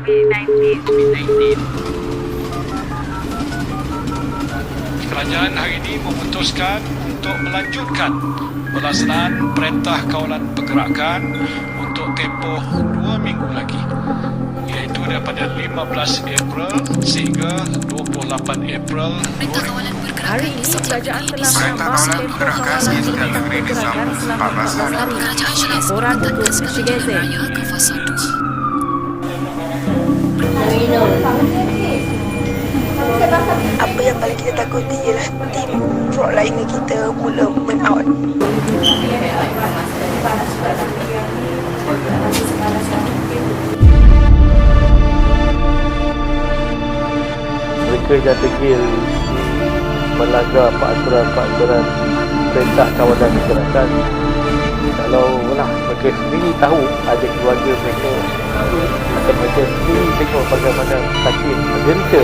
COVID-19. Kerajaan hari ini memutuskan untuk melanjutkan pelaksanaan Perintah Kawalan Pergerakan untuk tempoh 2 minggu lagi, iaitu daripada 15 April sehingga 28 April. Hari ini kerajaan telah menambah tempoh kawalan pergerakan selama 14 hari. Laporan untuk Shigeze. Apa yang paling kita takuti ialah tim frontliner kita mula burn out. Mereka yang degil melanggar peraturan Perintah Kawalan Pergerakan. Kalau mereka sendiri tahu ada keluarga mereka atau mereka sendiri tengok bagaimana sakit menderita.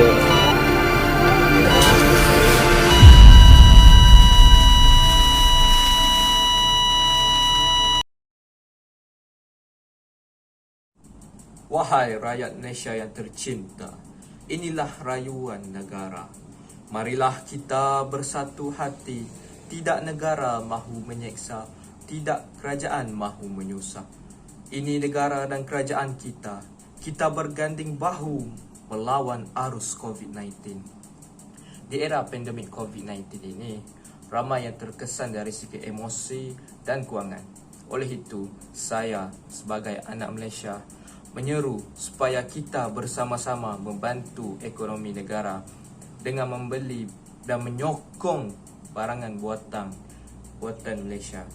Wahai rakyat Malaysia yang tercinta, inilah rayuan negara. Marilah kita bersatu hati, tidak negara mahu menyeksa, tidak kerajaan mahu menyusah. Ini negara dan kerajaan kita. Kita berganding bahu melawan arus COVID-19. Di era pandemik COVID-19 ini, ramai yang terkesan dari segi emosi dan kewangan. Oleh itu, saya sebagai anak Malaysia menyeru supaya kita bersama-sama membantu ekonomi negara dengan membeli dan menyokong barangan buatan Malaysia.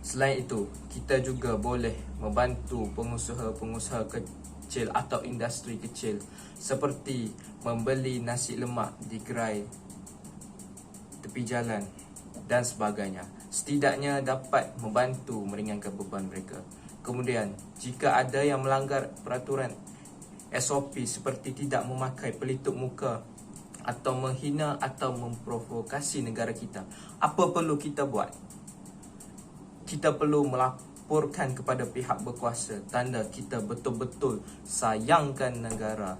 Selain itu, kita juga boleh membantu pengusaha-pengusaha kecil atau industri kecil seperti membeli nasi lemak di gerai tepi jalan dan sebagainya. Setidaknya dapat membantu meringankan beban mereka. Kemudian, jika ada yang melanggar peraturan SOP seperti tidak memakai pelitup muka atau menghina atau memprovokasi negara kita, apa perlu kita buat? Kita perlu melaporkan kepada pihak berkuasa, tanda kita betul-betul sayangkan negara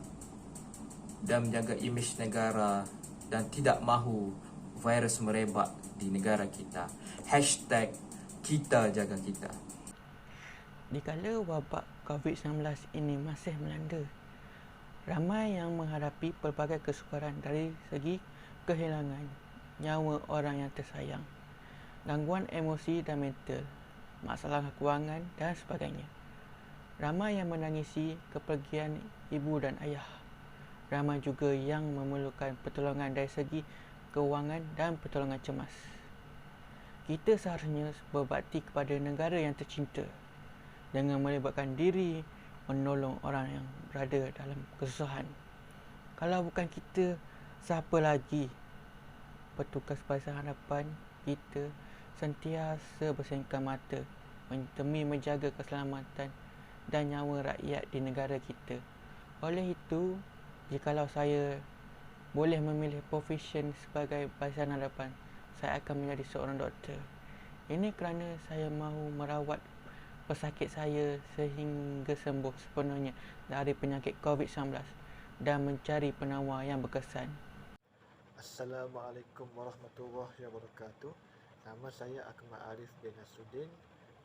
dan menjaga imej negara dan tidak mahu virus merebak di negara kita. #kita jaga kita. Dikala wabak COVID-19 ini masih melanda, ramai yang menghadapi pelbagai kesukaran dari segi kehilangan nyawa orang yang tersayang, gangguan emosi dan mental, masalah kewangan dan sebagainya. Ramai yang menangisi kepergian ibu dan ayah. Ramai juga yang memerlukan pertolongan dari segi kewangan dan pertolongan cemas. Kita seharusnya berbakti kepada negara yang tercinta dengan melibatkan diri menolong orang yang berada dalam kesusahan. Kalau bukan kita, siapa lagi? Petugas Barisan Hadapan kita sentiasa bersingkap mata demi menjaga keselamatan dan nyawa rakyat di negara kita. Oleh itu, jikalau saya boleh memilih profession sebagai Barisan Hadapan, saya akan menjadi seorang doktor. Ini kerana saya mahu merawat pesakit saya sehingga sembuh sepenuhnya dari penyakit COVID-19 dan mencari penawar yang berkesan. Assalamualaikum warahmatullahi wabarakatuh. Nama saya Akmal Arif bin Nasruddin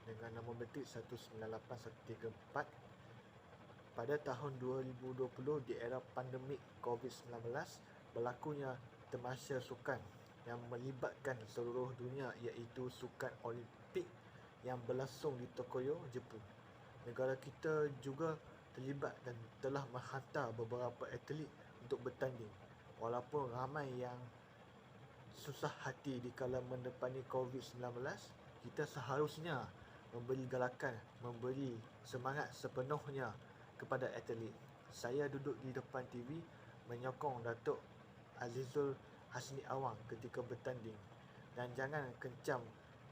dengan nama betik 198134. Pada tahun 2020 di era pandemik COVID-19 berlakunya tamasya sukan yang melibatkan seluruh dunia, iaitu sukan Olimpik yang berlangsung di Tokyo, Jepun. Negara kita juga terlibat dan telah menghantar beberapa atlet untuk bertanding. Walaupun ramai yang susah hati dikala mendepani COVID-19, kita seharusnya memberi galakan, memberi semangat sepenuhnya kepada atlet. Saya duduk di depan TV menyokong Datuk Azizul Hasni Awang ketika bertanding, dan jangan kencam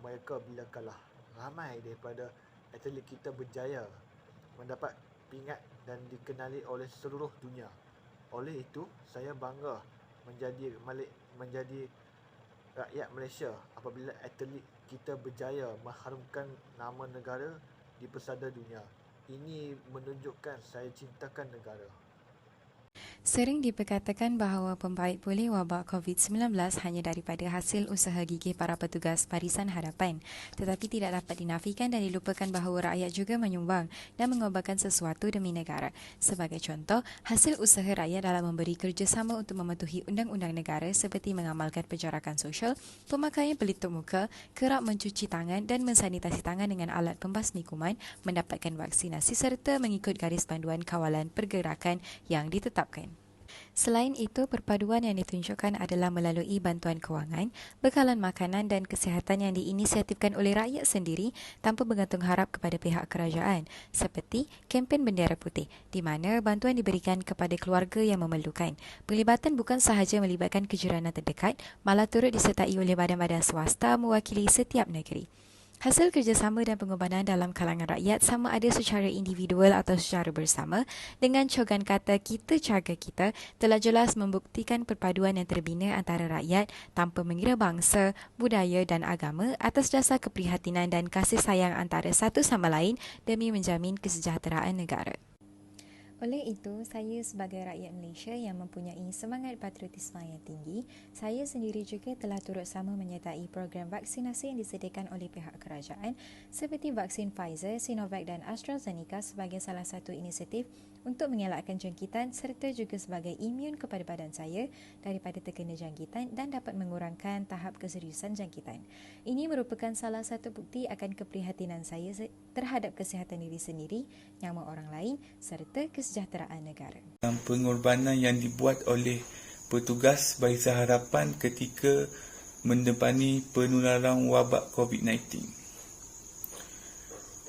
mereka bila kalah. Ramai daripada atlet kita berjaya mendapat pingat dan dikenali oleh seluruh dunia. Oleh itu, saya bangga menjadi rakyat Malaysia apabila atlet kita berjaya mengharumkan nama negara di pesada dunia. Ini menunjukkan saya cintakan negara. Sering diperkatakan bahawa pembaik pulih wabak COVID-19 hanya daripada hasil usaha gigih para petugas Barisan Hadapan, tetapi tidak dapat dinafikan dan dilupakan bahawa rakyat juga menyumbang dan mengorbankan sesuatu demi negara. Sebagai contoh, hasil usaha rakyat dalam memberi kerjasama untuk mematuhi undang-undang negara seperti mengamalkan penjarakan sosial, pemakaian pelitup muka, kerap mencuci tangan dan mensanitasi tangan dengan alat pembasmi kuman, mendapatkan vaksinasi serta mengikut garis panduan kawalan pergerakan yang ditetapkan. Selain itu, perpaduan yang ditunjukkan adalah melalui bantuan kewangan, bekalan makanan dan kesihatan yang diinisiatifkan oleh rakyat sendiri tanpa bergantung harap kepada pihak kerajaan, seperti kempen Bendera Putih, di mana bantuan diberikan kepada keluarga yang memerlukan. Pelibatan bukan sahaja melibatkan kejiranan terdekat, malah turut disertai oleh badan-badan swasta mewakili setiap negeri. Hasil kerjasama dan pengorbanan dalam kalangan rakyat sama ada secara individual atau secara bersama dengan cogan kata kita jaga kita telah jelas membuktikan perpaduan yang terbina antara rakyat tanpa mengira bangsa, budaya dan agama atas dasar keprihatinan dan kasih sayang antara satu sama lain demi menjamin kesejahteraan negara. Oleh itu, saya sebagai rakyat Malaysia yang mempunyai semangat patriotisme yang tinggi, saya sendiri juga telah turut sama menyertai program vaksinasi yang disediakan oleh pihak kerajaan seperti vaksin Pfizer, Sinovac dan AstraZeneca sebagai salah satu inisiatif untuk mengelakkan jangkitan serta juga sebagai imun kepada badan saya daripada terkena jangkitan dan dapat mengurangkan tahap keseriusan jangkitan. Ini merupakan salah satu bukti akan keprihatinan saya terhadap kesihatan diri sendiri, nyawa orang lain serta kesejahteraan negara. Pengorbanan yang dibuat oleh petugas Barisan Hadapan ketika mendepani penularan wabak COVID-19.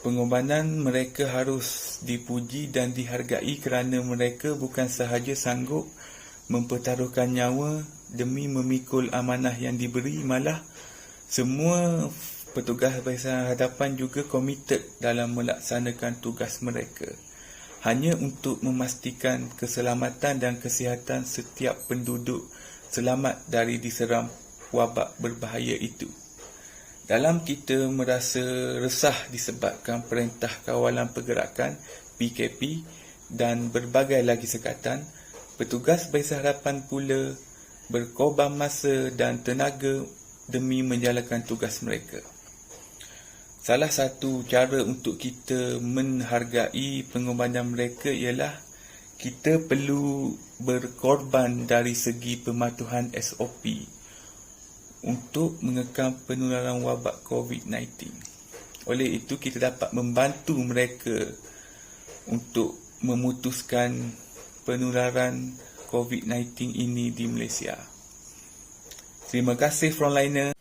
Pengorbanan mereka harus dipuji dan dihargai kerana mereka bukan sahaja sanggup mempertaruhkan nyawa demi memikul amanah yang diberi, malah semua petugas Barisan Hadapan juga komited dalam melaksanakan tugas mereka hanya untuk memastikan keselamatan dan kesihatan setiap penduduk selamat dari diseram wabak berbahaya itu. Dalam kita merasa resah disebabkan Perintah Kawalan Pergerakan PKP dan berbagai lagi sekatan, petugas Barisan Hadapan pula berkorban masa dan tenaga demi menjalankan tugas mereka. Salah satu cara untuk kita menghargai pengorbanan mereka ialah kita perlu berkorban dari segi pematuhan SOP untuk mengekang penularan wabak COVID-19. Oleh itu, kita dapat membantu mereka untuk memutuskan penularan COVID-19 ini di Malaysia. Terima kasih frontliner.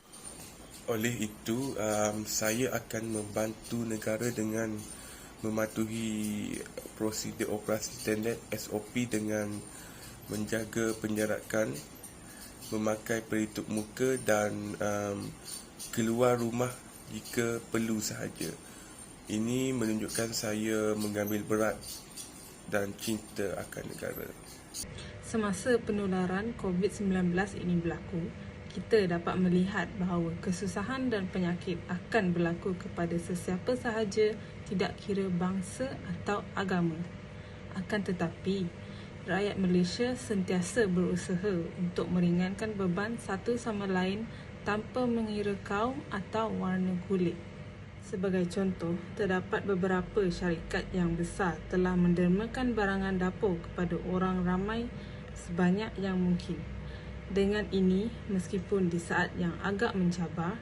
Oleh itu, saya akan membantu negara dengan mematuhi prosedur operasi standard SOP dengan menjaga penjarakan, memakai pelitup muka dan keluar rumah jika perlu sahaja. Ini menunjukkan saya mengambil berat dan cinta akan negara. Semasa penularan COVID-19 ini berlaku, kita dapat melihat bahawa kesusahan dan penyakit akan berlaku kepada sesiapa sahaja, tidak kira bangsa atau agama. Akan tetapi, rakyat Malaysia sentiasa berusaha untuk meringankan beban satu sama lain tanpa mengira kaum atau warna kulit. Sebagai contoh, terdapat beberapa syarikat yang besar telah mendermakan barangan dapur kepada orang ramai sebanyak yang mungkin. Dengan ini, meskipun di saat yang agak mencabar,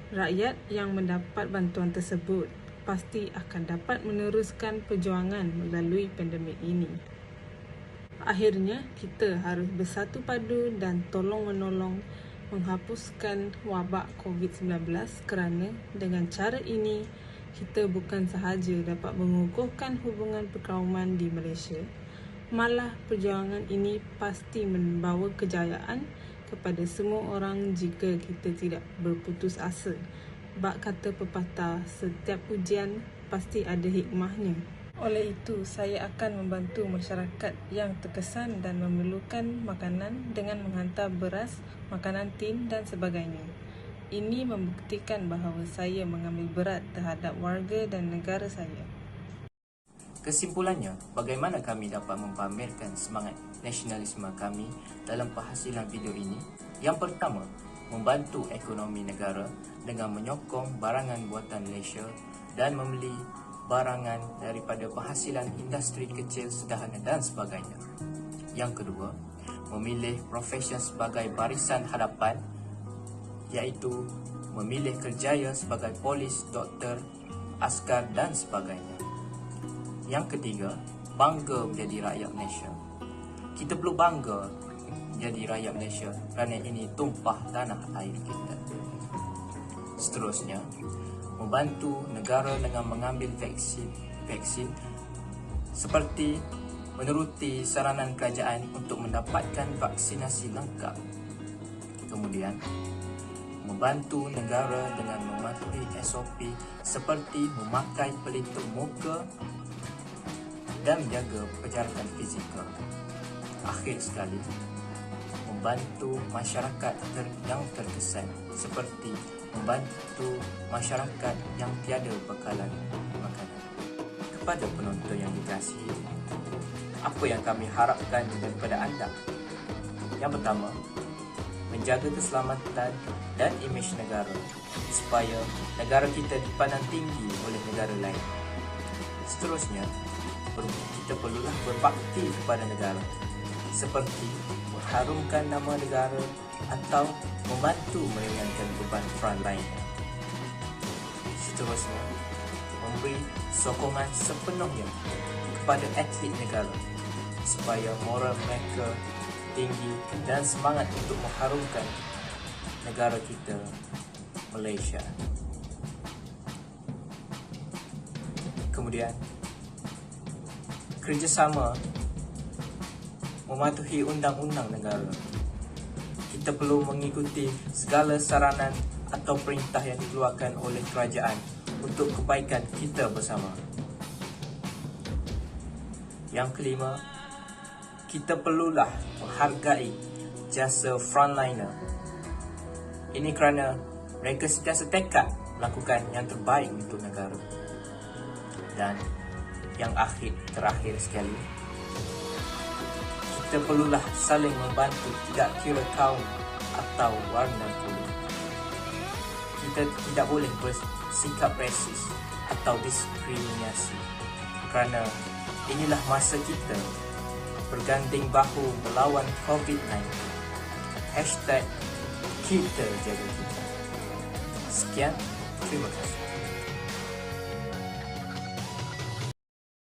rakyat yang mendapat bantuan tersebut pasti akan dapat meneruskan perjuangan melalui pandemik ini. Akhirnya, kita harus bersatu padu dan tolong-menolong menghapuskan wabak COVID-19 kerana dengan cara ini, kita bukan sahaja dapat mengukuhkan hubungan perkauman di Malaysia, malah perjuangan ini pasti membawa kejayaan kepada semua orang jika kita tidak berputus asa. Bak kata pepatah, setiap ujian pasti ada hikmahnya. Oleh itu, saya akan membantu masyarakat yang terkesan dan memerlukan makanan dengan menghantar beras, makanan tin dan sebagainya. Ini membuktikan bahawa saya mengambil berat terhadap warga dan negara saya. Kesimpulannya, bagaimana kami dapat mempamerkan semangat nasionalisme kami dalam penghasilan video ini? Yang pertama, membantu ekonomi negara dengan menyokong barangan buatan Malaysia dan membeli barangan daripada penghasilan industri kecil, sederhana dan sebagainya. Yang kedua, memilih profesi sebagai barisan hadapan, iaitu memilih kerjaya sebagai polis, doktor, askar dan sebagainya. Yang ketiga, bangga menjadi rakyat Malaysia. Kita perlu bangga menjadi rakyat Malaysia kerana ini tumpah tanah air kita. Seterusnya, membantu negara dengan mengambil vaksin seperti meneruti saranan kerajaan untuk mendapatkan vaksinasi lengkap. Kemudian, membantu negara dengan mematuhi SOP seperti memakai pelitup muka dan menjaga penjarakan fizikal. Akhir sekali, membantu masyarakat yang terkesan seperti membantu masyarakat yang tiada bekalan makanan. Kepada penonton yang dikasihi, apa yang kami harapkan daripada anda? Yang pertama, menjaga keselamatan dan imej negara supaya negara kita dipandang tinggi oleh negara lain. Seterusnya, kita perlulah berbakti kepada negara seperti mengharumkan nama negara atau membantu meringankan beban frontline. Seterusnya, memberi sokongan sepenuhnya kepada atlet negara supaya moral mereka tinggi dan semangat untuk mengharumkan negara kita, Malaysia. Kemudian, kerjasama mematuhi undang-undang negara. Kita perlu mengikuti segala saranan atau perintah yang dikeluarkan oleh kerajaan untuk kebaikan kita bersama. Yang kelima, kita perlulah menghargai jasa frontliner. Ini kerana mereka sentiasa tekad melakukan yang terbaik untuk negara. Dan yang terakhir sekali, kita perlulah saling membantu, tidak kira kaum atau warna kulit. Kita tidak boleh bersikap rasis atau diskriminasi kerana inilah masa kita berganding bahu melawan COVID-19. #kita jaga kita. Sekian, terima kasih.